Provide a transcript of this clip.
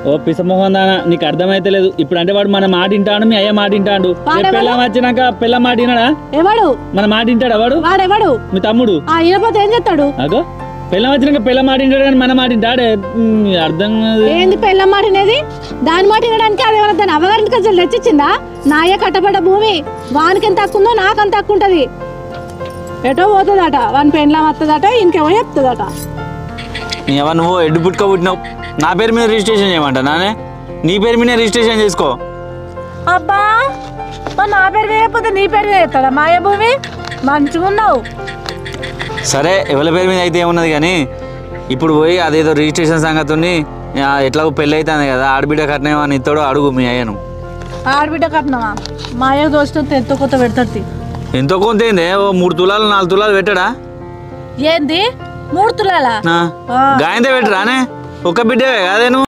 ఓ పిసమోహన్ దానా నీకు అర్థమైతే లేదు. ఇప్పుడు అంటే వాడు మన మాట వింటాడు, మీ అయ్య మాట వింటాడు. పిల్లం వచ్చినాక పిల్ల మాట వినడా? ఎవడు మన మాట వింటాడా? వాడు మీ తమ్ముడు. ఏం చెప్తాడు? అగో పిల్లం వచ్చినాక పిల్ల మాట వింటాడు కానీ మన మాట వింటాడే. అర్థం ఏంది పిల్ల మాట అనేది? దాని మాట వినడానికి అదేమన్నా దాని అవగారికి అసలు తెచ్చిచ్చిందా? నా అయ్య కట్టబడ్డ భూమి వానికి ఎంత తక్కువ ఉందో నాకు అంత తక్కువ ఉంటది. ఎటో పోతుందట, వాని పెళ్ళం వస్తుందట, ఇంకేమో చెప్తుందట. నువ్వు ఎడ్డు పుట్టుక పుట్టినావు. నా పేరు మీద రిజిస్ట్రేషన్ చేయమంటా నానే? నీ పేరు మీద రిజిస్ట్రేషన్ చేసుకో. అబ్బా నా పేరు వేయకపోతే నీ పేరు మీద చెప్తాడా మాయ భూమి? మంచిగా ఉన్నావు. సరే ఎవరి పేరు మీద అయితే ఏమున్నది కానీ ఇప్పుడు పోయి అదేదో రిజిస్ట్రేషన్ సంగతి ఎట్లా పెళ్ళి అవుతుంది కదా, ఆడబిడ్డ కట్నం అని ఇస్తాడు అడుగు మీ అయ్యను. ఆడబిడ్డ కట్నమా? మా అయ్య దోస్తుంది ఎంతో కొంత పెడతాడు. ఎంతో కొంత ఏంది? ఓ 3 తులాలు 4 తులాలు పెట్టడా? ఏంది 3 తులాలా? గాయంతే పెట్టరానే? ఒక్క బిడ్డవే కాదే నువ్వు?